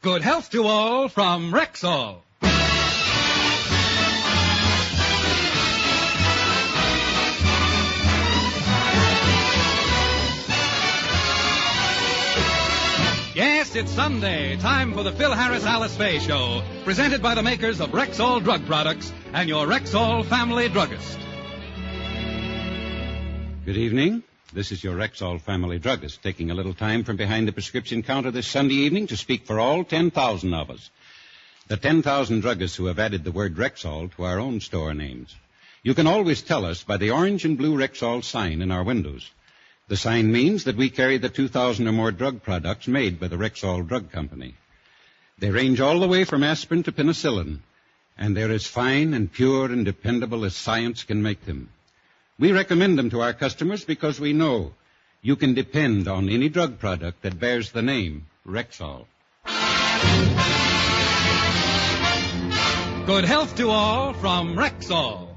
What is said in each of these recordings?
Good health to all from Rexall. Yes, it's Sunday. Time for the Phil Harris-Alice Faye Show. Presented by the makers of Rexall Drug Products and your Rexall family druggist. Good evening. This is your Rexall family druggist, taking a little time from behind the prescription counter this Sunday evening to speak for all 10,000 of us. The 10,000 druggists who have added the word Rexall to our own store names. You can always tell us by the orange and blue Rexall sign in our windows. The sign means that we carry the 2,000 or more drug products made by the Rexall Drug Company. They range all the way from aspirin to penicillin, and they're as fine and pure and dependable as science can make them. We recommend them to our customers because we know you can depend on any drug product that bears the name Rexall. Good health to all from Rexall.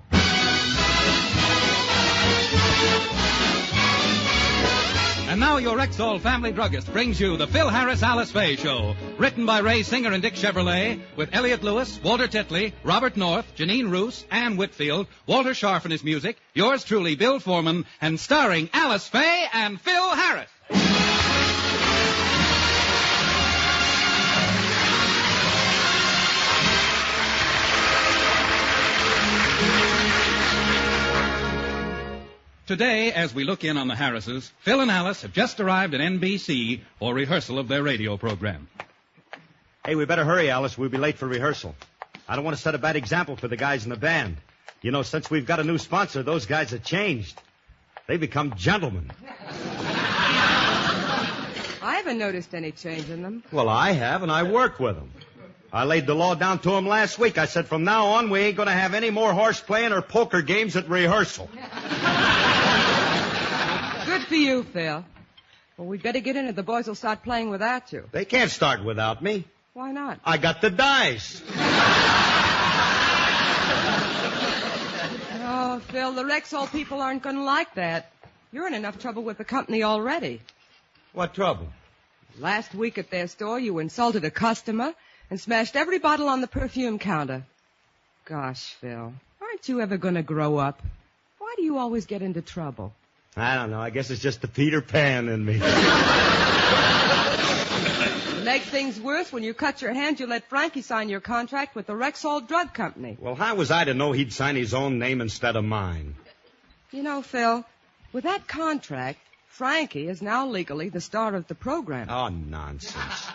And now your Rexall family druggist brings you the Phil Harris-Alice Faye Show. Written by Ray Singer and Dick Chevrolet, with Elliot Lewis, Walter Tetley, Robert North, Janine Roos, Ann Whitfield, Walter Scharf and his music, yours truly, Bill Foreman, and starring Alice Faye and Phil Harris. Today, as we look in on the Harrises, Phil and Alice have just arrived at NBC for rehearsal of their radio program. Hey, we better hurry, Alice. We'll be late for rehearsal. I don't want to set a bad example for the guys in the band. You know, since we've got a new sponsor, those guys have changed. They've become gentlemen. I haven't noticed any change in them. Well, I have, and I work with them. I laid the law down to them last week. I said, from now on, we ain't going to have any more horse playing or poker games at rehearsal. Good for you, Phil. Well, we'd better get in or the boys will start playing without you. They can't start without me. Why not? I got the dice. Oh, Phil, the Rexall people aren't going to like that. You're in enough trouble with the company already. What trouble? Last week at their store, you insulted a customer and smashed every bottle on the perfume counter. Gosh, Phil, aren't you ever going to grow up? Why do you always get into trouble? I don't know. I guess it's just the Peter Pan in me. To make things worse, when you cut your hand, you let Frankie sign your contract with the Rexall Drug Company. Well, how was I to know he'd sign his own name instead of mine? You know, Phil, with that contract, Frankie is now legally the star of the program. Oh, nonsense.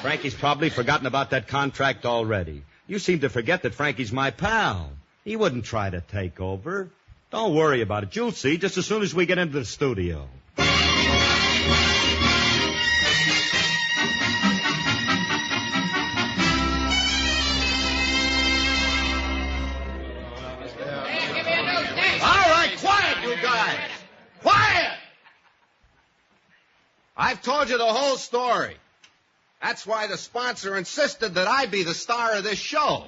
Frankie's probably forgotten about that contract already. You seem to forget that Frankie's my pal. He wouldn't try to take over. Don't worry about it. You'll see just as soon as we get into the studio. Hey, give me a new thing. All right, quiet, you guys. Quiet! I've told you the whole story. That's why the sponsor insisted that I be the star of this show.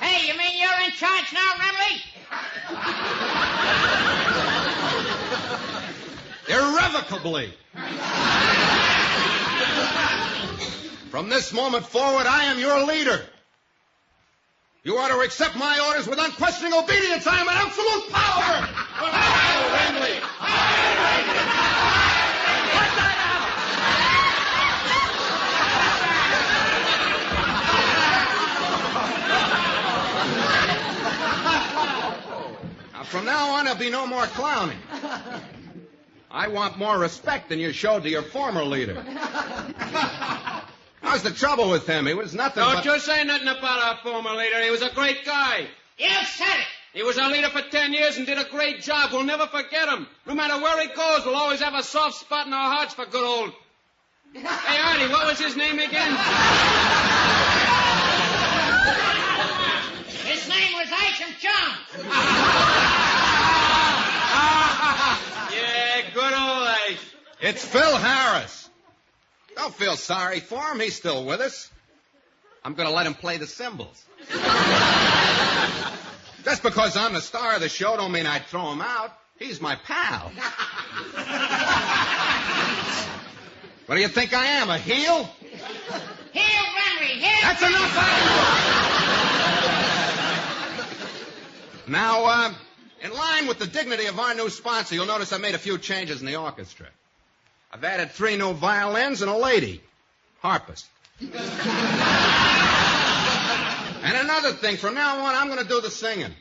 Hey, you mean you're in charge now, Remley? Irrevocably. From this moment forward, I am your leader. You are to accept my orders with unquestioning obedience. I am an absolute power. Hi, Remley. What's that now? Now, from now on, there'll be no more clowning. I want more respect than you showed to your former leader. How's the trouble with him? He was nothing Don't you say nothing about our former leader. He was a great guy. You said it. He was our leader for 10 years and did a great job. We'll never forget him. No matter where he goes, we'll always have a soft spot in our hearts for good old... Hey, Artie, what was his name again? His name was Isham Chum. Yeah, good old Ace. It's Phil Harris. Don't feel sorry for him. He's still with us. I'm going to let him play the cymbals. Just because I'm the star of the show don't mean I'd throw him out. He's my pal. What do you think I am, a heel? Heel, Remley, heel. That's enough out. Now, in line with the dignity of our new sponsor, you'll notice I made a few changes in the orchestra. I've added 3 new violins and a lady, harpist. And another thing, from now on, I'm going to do the singing.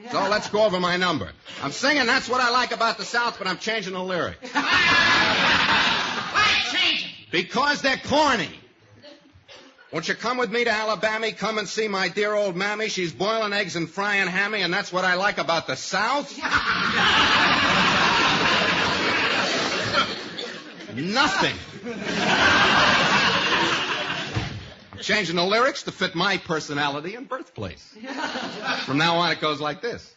So let's go over my number. I'm singing That's What I Like About the South, but I'm changing the lyrics. Why change it? Because they're corny. Won't you come with me to Alabama? Come and see my dear old mammy. She's boiling eggs and frying hammy, and that's what I like about the South. Nothing. I'm changing the lyrics to fit my personality and birthplace. From now on, it goes like this.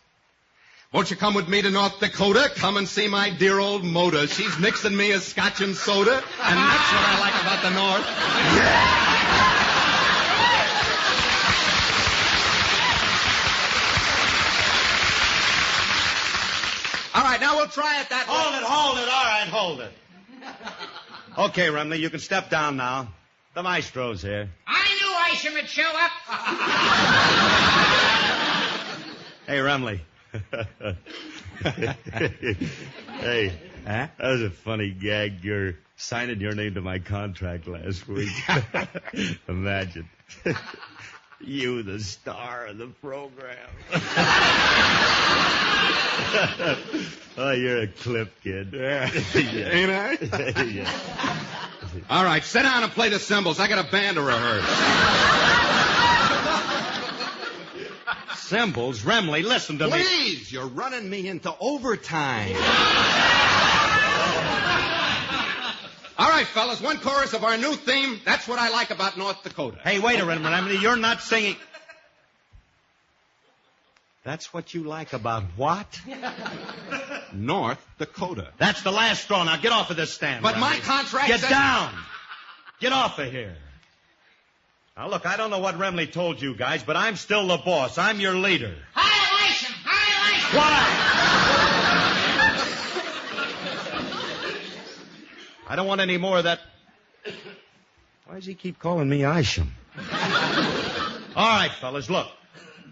Won't you come with me to North Dakota? Come and see my dear old motor. She's mixing me a scotch and soda, and that's what I like about the North. All right, now we'll try it that way. Hold it. All right, hold it. Okay, Remley, you can step down now. The maestro's here. I knew Isham would show up. Hey, Remley. Hey, huh? That was a funny gag. You're signing your name to my contract last week. Imagine. You, the star of the program. Oh, you're a clip, kid. Yeah. Ain't I? Yeah. All right, sit down and play the cymbals. I got a band to rehearse. Cymbals? Remley, listen to me. Please, you're running me into overtime. All right, fellas, one chorus of our new theme. That's what I like about North Dakota. Hey, wait a minute, Remley. You're not singing. That's what you like about what? North Dakota. That's the last straw. Now get off of this stand. But Remley. my contract Get says... down. Get off of here. Now, look, I don't know what Remley told you guys, but I'm still the boss. I'm your leader. Hi, Isham. Why? I don't want any more of that. Why does he keep calling me Isham? All right, fellas, look.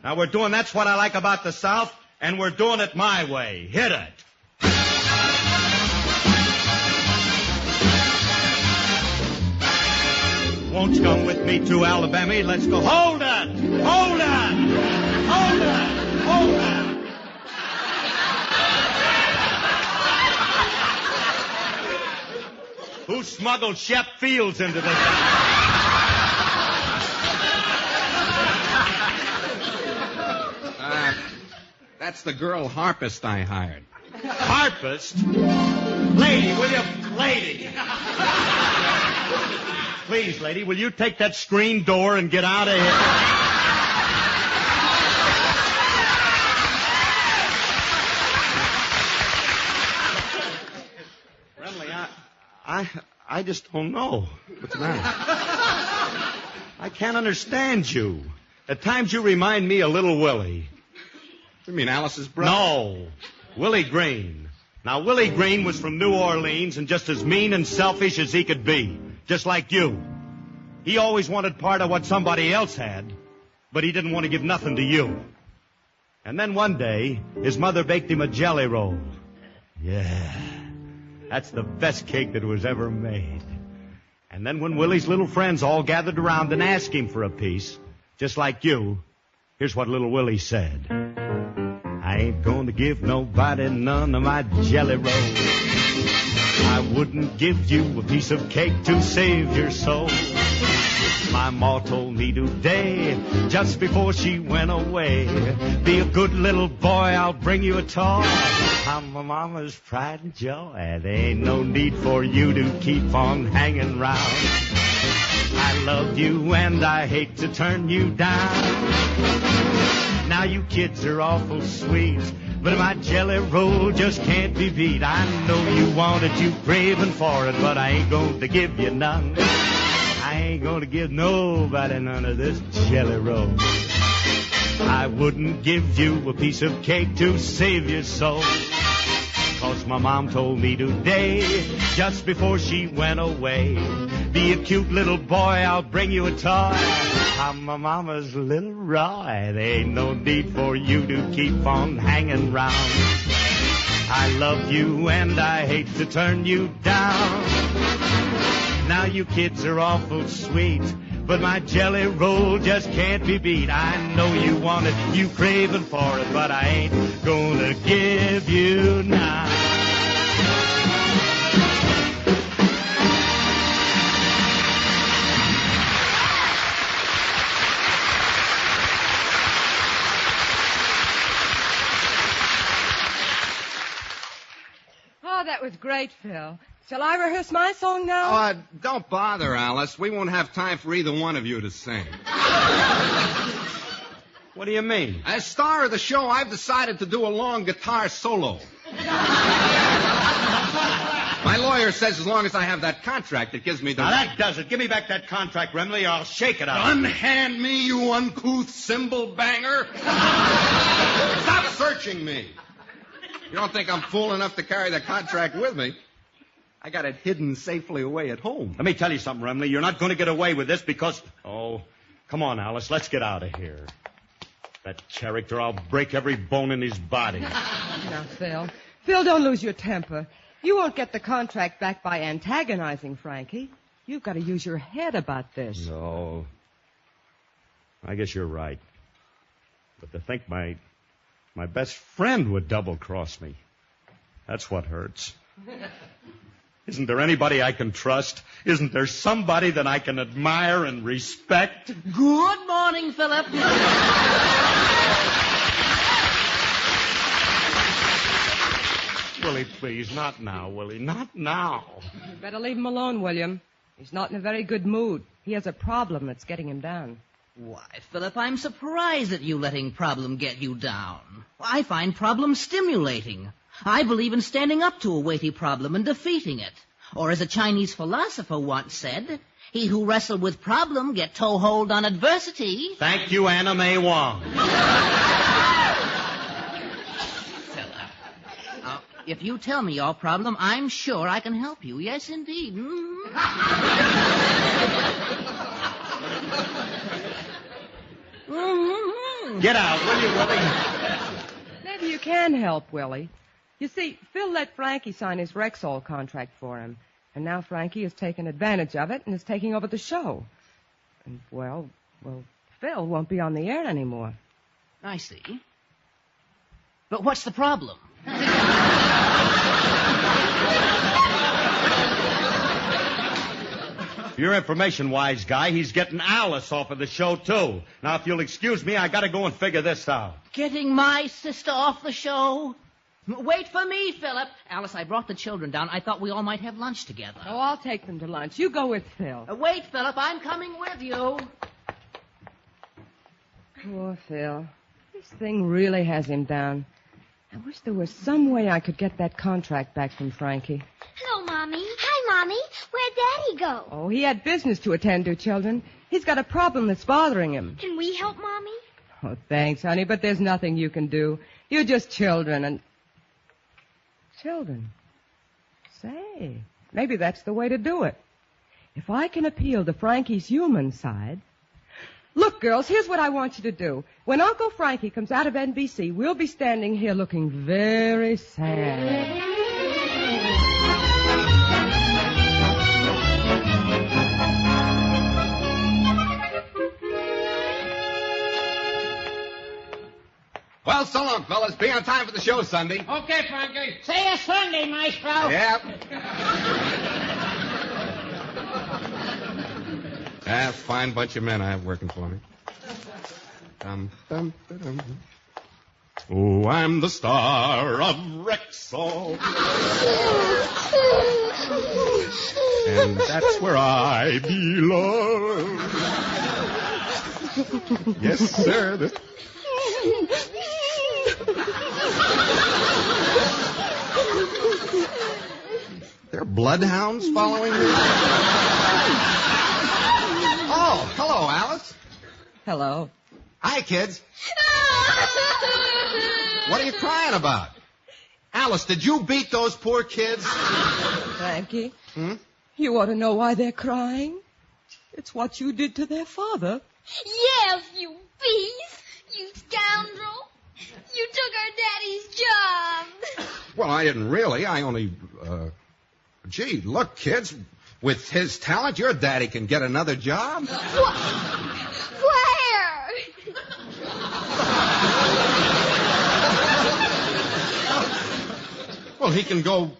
Now, we're doing That's What I Like About the South, and we're doing it my way. Hit it. Won't you come with me to Alabama? Let's go. Hold it! Hold it! Hold it! Hold it! Who smuggled Shep Fields into this? That's the girl harpist I hired. Harpist? Lady, will you? Lady! Please, lady, will you take that screen door and get out of here? Remley, I just don't know. What's the matter? I can't understand you. At times you remind me of Little Willie. You mean Alice's brother? No, Willie Green. Now, Willie Green was from New Orleans and just as mean and selfish as he could be. Just like you. He always wanted part of what somebody else had, but he didn't want to give nothing to you. And then one day, his mother baked him a jelly roll. Yeah, that's the best cake that was ever made. And then when Willie's little friends all gathered around and asked him for a piece, just like you, here's what little Willie said. I ain't gonna give nobody none of my jelly rolls. I wouldn't give you a piece of cake to save your soul. My ma told me today, just before she went away, be a good little boy, I'll bring you a toy. I'm my mama's pride and joy. There ain't no need for you to keep on hanging round. I love you and I hate to turn you down. Now you kids are awful sweet, but my jelly roll just can't be beat. I know you want it, you craving for it, but I ain't going to give you none. I ain't going to give nobody none of this jelly roll. I wouldn't give you a piece of cake to save your soul. 'cause my mom told me today, just before she went away, be a cute little boy, I'll bring you a toy. I'm my mama's little Roy. There ain't no need for you to keep on hanging round. I love you and I hate to turn you down. Now you kids are awful sweet, but my jelly roll just can't be beat. I know you want it, you craving for it, but I ain't gonna give you now. Oh, that was great, Phil. Shall I rehearse my song now? Don't bother, Alice. We won't have time for either one of you to sing. What do you mean? As star of the show, I've decided to do a long guitar solo. My lawyer says as long as I have that contract, it gives me the... Now that does it. Give me back that contract, Remley, or I'll shake it out. Unhand me, you uncouth cymbal banger. Stop searching me. You don't think I'm fool enough to carry the contract with me? I got it hidden safely away at home. Let me tell you something, Remley. You're not going to get away with this because... Oh, come on, Alice. Let's get out of here. That character, I'll break every bone in his body. Now, Phil. Phil, don't lose your temper. You won't get the contract back by antagonizing Frankie. You've got to use your head about this. No. I guess you're right. But to think my best friend would double-cross me. That's what hurts. Isn't there anybody I can trust? Isn't there somebody that I can admire and respect? Good morning, Philip. Willie, please, not now, Willie, not now. You better leave him alone, William. He's not in a very good mood. He has a problem that's getting him down. Why, Philip, I'm surprised at you letting problem get you down. I find problem stimulating. I believe in standing up to a weighty problem and defeating it. Or as a Chinese philosopher once said, he who wrestled with problem get toehold on adversity. Thank you, Anna May Wong. Philip, if you tell me your problem, I'm sure I can help you. Yes, indeed. Get out, will you, Willie? Maybe you can help, Willie. You see, Phil let Frankie sign his Rexall contract for him. And now Frankie has taken advantage of it and is taking over the show. And, well, Phil won't be on the air anymore. I see. But what's the problem? Your information-wise guy, he's getting Alice off of the show, too. Now, if you'll excuse me, I got to go and figure this out. Getting my sister off the show? Wait for me, Philip. Alice, I brought the children down. I thought we all might have lunch together. Oh, I'll take them to lunch. You go with Phil. Wait, Philip. I'm coming with you. Poor Phil. This thing really has him down. I wish there was some way I could get that contract back from Frankie. Hello, Mommy. Hi, Mommy. Where'd Daddy go? Oh, he had business to attend to, children. He's got a problem that's bothering him. Can we help, Mommy? Oh, thanks, honey, but there's nothing you can do. You're just children and... Children. Say, maybe that's the way to do it. If I can appeal to Frankie's human side... Look, girls, here's what I want you to do. When Uncle Frankie comes out of NBC, we'll be standing here looking very sad. Well, so long, fellas. Be on time for the show Sunday. Okay, Frankie. See you Sunday, Maestro. Yep. Fine bunch of men I have working for me. Oh, I'm the star of Rexall. And that's where I belong. Yes, sir. There are bloodhounds following me? Oh, hello, Alice. Hello. Hi, kids. What are you crying about? Alice, did you beat those poor kids? Frankie, you ought to know why they're crying. It's what you did to their father. Yes, you beast! You scoundrel! You took our daddy's job! Well, I didn't really. I only, Gee, look, kids. With his talent, your daddy can get another job. Where? Well, he can go...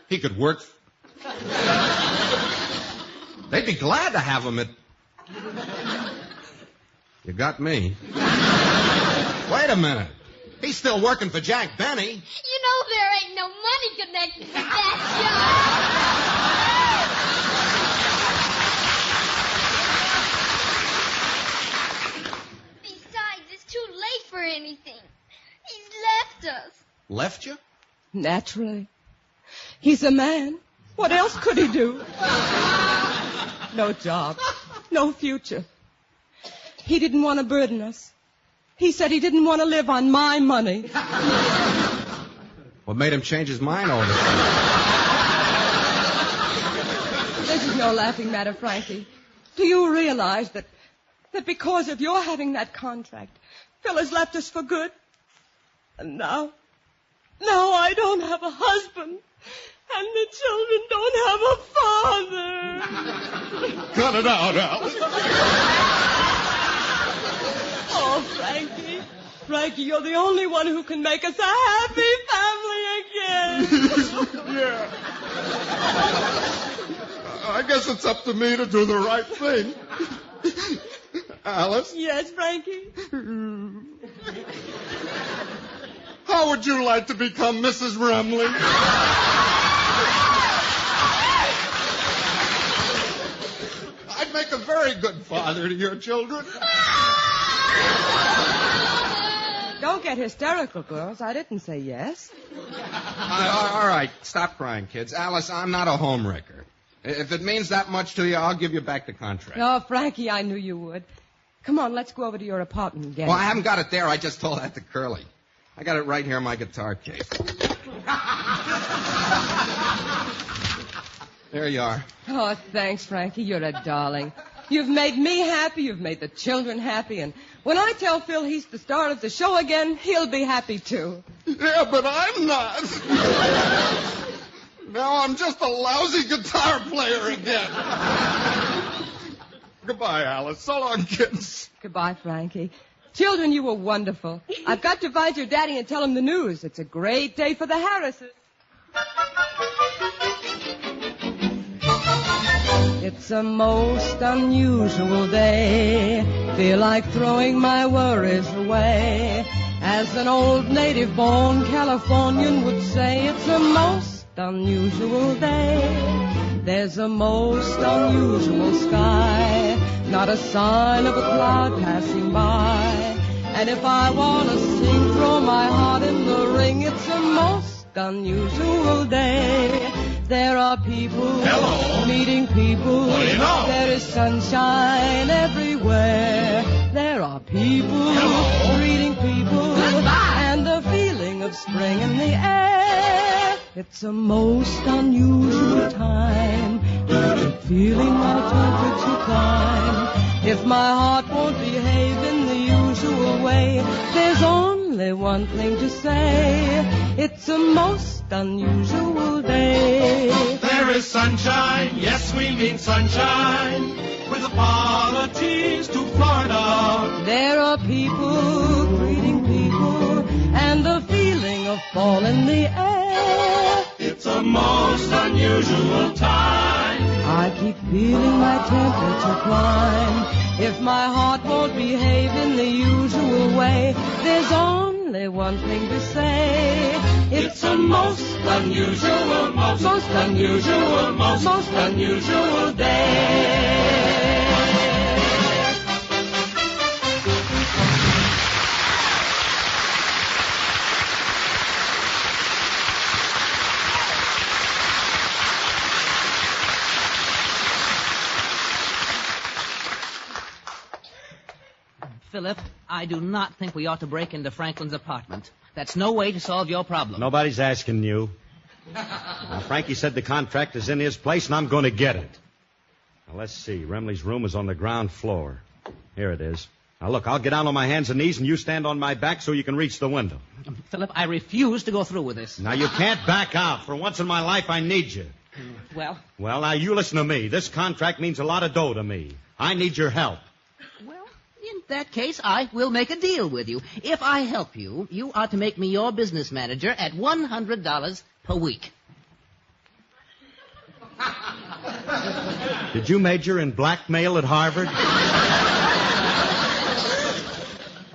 He could work... They'd be glad to have him at... You got me. Wait a minute. He's still working for Jack Benny. You know there ain't no money connected with that job. Besides, it's too late for anything. He's left us. Left you? Naturally. He's a man. What else could he do? No job. No future. He didn't want to burden us. He said he didn't want to live on my money. What made him change his mind all this time? This is no laughing matter, Frankie. Do you realize that because of your having that contract, Phil has left us for good? And now I don't have a husband, and the children don't have a father. Cut it out, Alice. Oh, Frankie, you're the only one who can make us a happy family again. Yeah. I guess it's up to me to do the right thing. Alice? Yes, Frankie? How would you like to become Mrs. Remley? I'd make a very good father to your children. Don't get hysterical, girls. I didn't say yes. All right, stop crying, kids. Alice, I'm not a homewrecker. If it means that much to you, I'll give you back the contract. Oh, Frankie, I knew you would. Come on, let's go over to your apartment and get Well, it. I haven't got it there. I just told that to Curly. I got it right here in my guitar case. There you are. Oh, thanks, Frankie. You're a darling. You've made me happy. You've made the children happy. And when I tell Phil he's the star of the show again, he'll be happy, too. Yeah, but I'm not. Now I'm just a lousy guitar player again. Goodbye, Alice. So long, kids. Goodbye, Frankie. Children, you were wonderful. I've got to find your daddy and tell him the news. It's a great day for the Harrises. It's a most unusual day. Feel like throwing my worries away. As an old native-born Californian would say, it's a most unusual day. There's a most unusual sky. Not a sign of a cloud passing by. And if I want to sing, throw my heart in the ring. It's a most unusual day. There are people meeting people. What do you know? There is sunshine everywhere. There are people greeting people. Goodbye. And the feeling of spring in the air. It's a most unusual time. Feeling my temperature climb. If my heart won't behave in the usual way, there's only one thing to say. It's a most unusual day. There is sunshine, yes, we mean sunshine, with apologies to Florida. There are people greeting people, and the feeling of fall in the air. It's a most unusual time. I keep feeling my temperature climb. If my heart won't behave in the usual way, there's only one thing to say. It's a most unusual, most unusual, most unusual day. Philip, I do not think we ought to break into Franklin's apartment. That's no way to solve your problem. Nobody's asking you. Now, Frankie said the contract is in his place, and I'm going to get it. Now, let's see. Remley's room is on the ground floor. Here it is. Now, look, I'll get down on my hands and knees, and you stand on my back so you can reach the window. Philip, I refuse to go through with this. Now, you can't back out. For once in my life, I need you. Well? Well, now, you listen to me. This contract means a lot of dough to me. I need your help. Well, in that case, I will make a deal with you. If I help you, you are to make me your business manager at $100 per week. Did you major in blackmail at Harvard?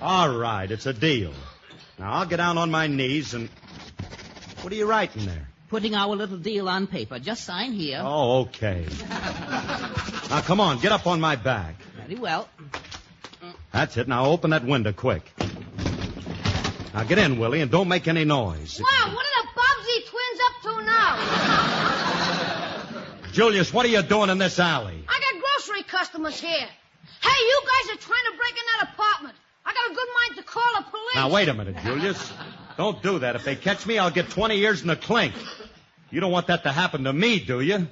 All right, it's a deal. Now, I'll get down on my knees and... What are you writing there? Putting our little deal on paper. Just sign here. Oh, okay. Now, come on, get up on my back. Very well. That's it. Now, open that window quick. Now, get in, Willie, and don't make any noise. Wow, what are the Bobbsey twins up to now? Julius, what are you doing in this alley? I got grocery customers here. Hey, you guys are trying to break in that apartment. I got a good mind to call the police. Now, wait a minute, Julius. Don't do that. If they catch me, I'll get 20 years in the clink. You don't want that to happen to me, do you?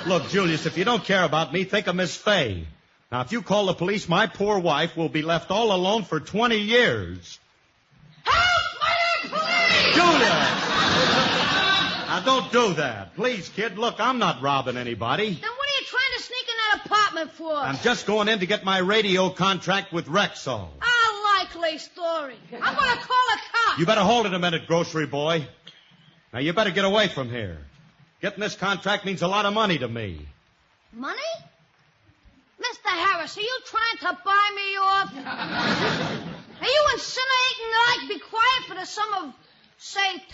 Look, Julius, if you don't care about me, think of Miss Faye. Now, if you call the police, my poor wife will be left all alone for 20 years. Help! Fire, police! Julius! Now, don't do that. Please, kid. Look, I'm not robbing anybody. Then what are you trying to sneak in that apartment for? I'm just going in to get my radio contract with Rexall. A likely story. I'm going to call a cop. You better hold it a minute, grocery boy. Now, you better get away from here. Getting this contract means a lot of money to me. Money? Mr. Harris, are you trying to buy me off? Are you insinuating that I can be quiet for the sum of, say, $10?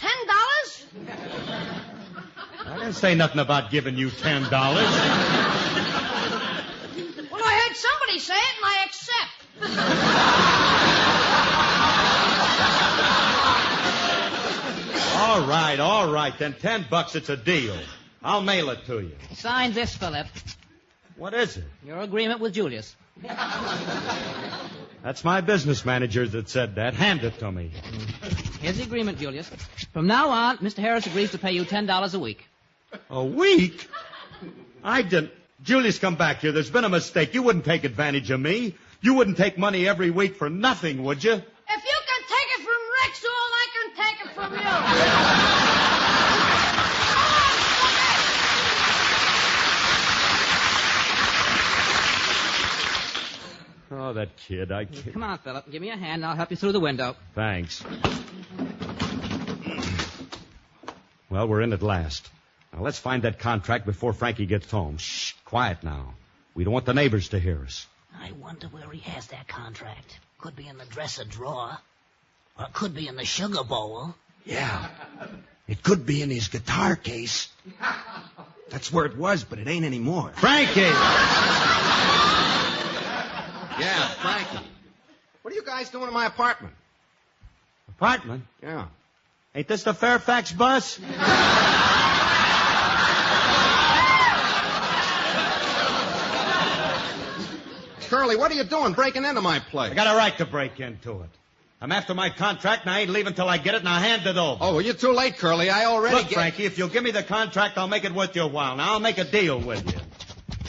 I didn't say nothing about giving you $10. Well, I heard somebody say it, and I accept. All right, then $10, it's a deal. I'll mail it to you. Sign this, Philip. What is it? Your agreement with Julius. That's my business manager that said that. Hand it to me. Here's the agreement, Julius. From now on, Mr. Harris agrees to pay you $10 a week. A week? I didn't. Julius, come back here. There's been a mistake. You wouldn't take advantage of me. You wouldn't take money every week for nothing, would you? If you can take it from Rexall, I can take it from you. Oh, that kid, I can't. Come on, Philip. Give me a hand, and I'll help you through the window. Thanks. Well, we're in at last. Now, let's find that contract before Frankie gets home. Shh, quiet now. We don't want the neighbors to hear us. I wonder where he has that contract. Could be in the dresser drawer. Or it could be in the sugar bowl. Yeah. It could be in his guitar case. That's where it was, but it ain't anymore. Frankie! Yeah, Frankie. What are you guys doing in my apartment? Apartment? Yeah. Ain't this the Fairfax bus? Curly, what are you doing breaking into my place? I got a right to break into it. I'm after my contract, and I ain't leaving till I get it, and I hand it over. Oh, well, you're too late, Curly. I already Look, Frankie, if you'll give me the contract, I'll make it worth your while. Now, I'll make a deal with you.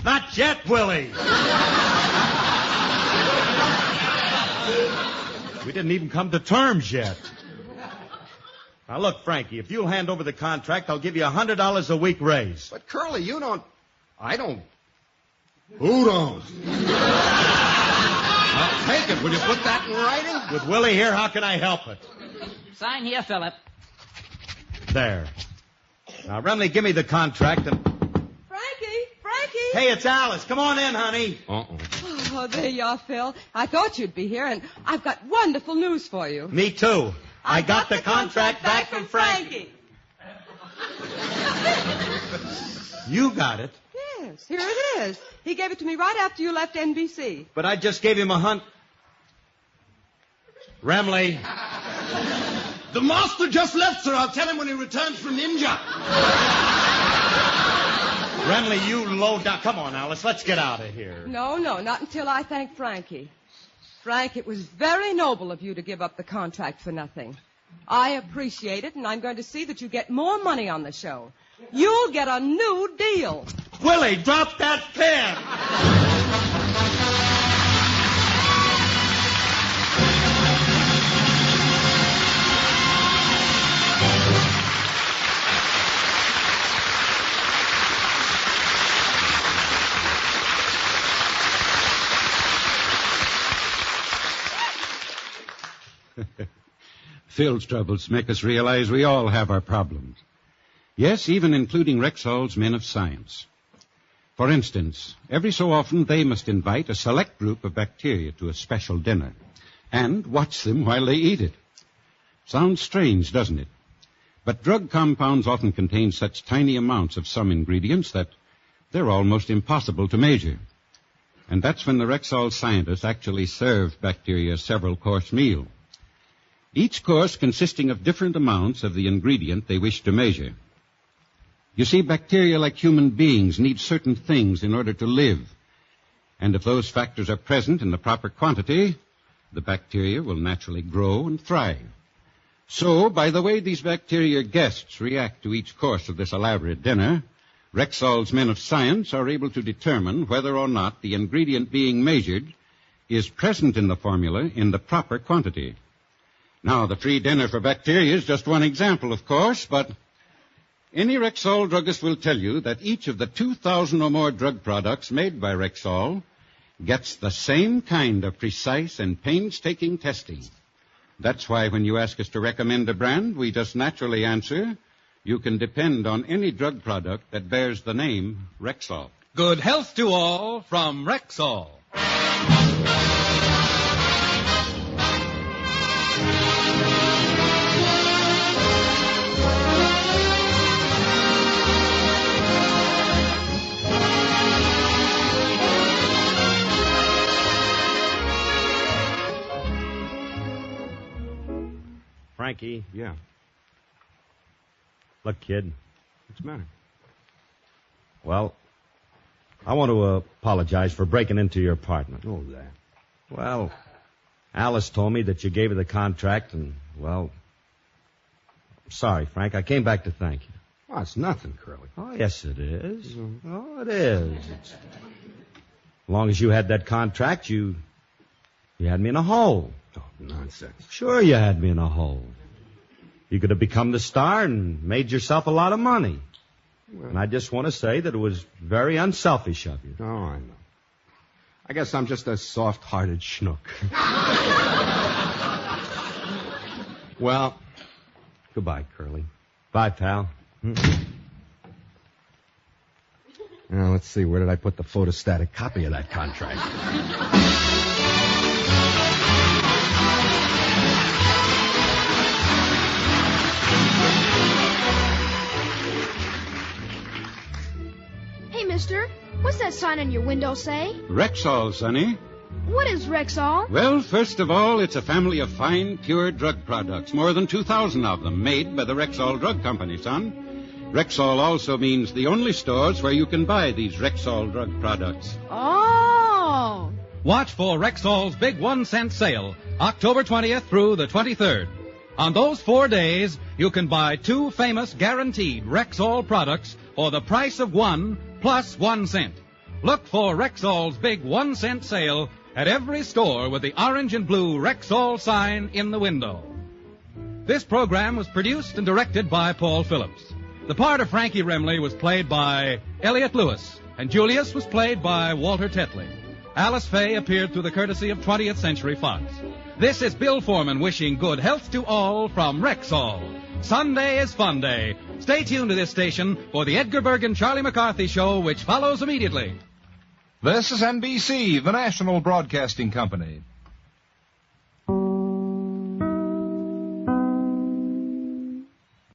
Not yet, Willie. We didn't even come to terms yet. Now, look, Frankie, if you'll hand over the contract, I'll give you $100 a week raise. But, Curly, you don't... I don't... Who don't? I'll take it. Will you put that in writing? With Willie here, how can I help it? Sign here, Philip. There. Now, Remley, give me the contract and... Frankie! Hey, it's Alice. Come on in, honey. Oh, there you are, Phil. I thought you'd be here, and I've got wonderful news for you. Me too. I got the contract back from Frankie. You got it. Yes, here it is. He gave it to me right after you left NBC. But I just gave him a hunt. Remley. The master just left, sir. I'll tell him when he returns from Ninja. Remley, you low down. Come on, Alice, let's get out of here. No, not until I thank Frankie. Frank, it was very noble of you to give up the contract for nothing. I appreciate it, and I'm going to see that you get more money on the show. You'll get a new deal. Willie, drop that pen! Phil's troubles make us realize we all have our problems. Yes, even including Rexall's men of science. For instance, every so often they must invite a select group of bacteria to a special dinner and watch them while they eat it. Sounds strange, doesn't it? But drug compounds often contain such tiny amounts of some ingredients that they're almost impossible to measure. And that's when the Rexall scientists actually serve bacteria a several-course meal. Each course consisting of different amounts of the ingredient they wish to measure. You see, bacteria, like human beings, need certain things in order to live. And if those factors are present in the proper quantity, the bacteria will naturally grow and thrive. So, by the way these bacteria guests react to each course of this elaborate dinner, Rexall's men of science are able to determine whether or not the ingredient being measured is present in the formula in the proper quantity. Now, the free dinner for bacteria is just one example, of course, but any Rexall druggist will tell you that each of the 2,000 or more drug products made by Rexall gets the same kind of precise and painstaking testing. That's why when you ask us to recommend a brand, we just naturally answer, you can depend on any drug product that bears the name Rexall. Good health to all from Rexall. Frankie. Yeah. Look, kid. What's the matter? Well, I want to apologize for breaking into your apartment. Oh, that. Well, Alice told me that you gave her the contract, and, well, I'm sorry, Frank. I came back to thank you. Oh, it's nothing, Curly. Oh, yes, it is. Oh, it is. As long as you had that contract, you had me in a hole. Oh, nonsense. Sure you had me in a hole. You could have become the star and made yourself a lot of money. Well, and I just want to say that it was very unselfish of you. Oh, I know. I guess I'm just a soft-hearted schnook. Well, Goodbye, Curly. Bye, pal. Now, let's see. Where did I put the photostatic copy of that contract? Hey, mister, what's that sign on your window say? Rexall, Sonny. What is Rexall? Well, first of all, it's a family of fine, pure drug products. More than 2,000 of them made by the Rexall Drug Company, son. Rexall also means the only stores where you can buy these Rexall drug products. Oh. Watch for Rexall's big 1-cent sale, October 20th through the 23rd. On those 4 days, you can buy 2 famous guaranteed Rexall products for the price of 1 plus 1 cent. Look for Rexall's big 1-cent sale at every store with the orange and blue Rexall sign in the window. This program was produced and directed by Paul Phillips. The part of Frankie Remley was played by Elliott Lewis, and Julius was played by Walter Tetley. Alice Faye appeared through the courtesy of 20th Century Fox. This is Bill Foreman wishing good health to all from Rexall. Sunday is fun day. Stay tuned to this station for the Edgar Bergen Charlie McCarthy Show, which follows immediately. This is NBC, the national broadcasting company.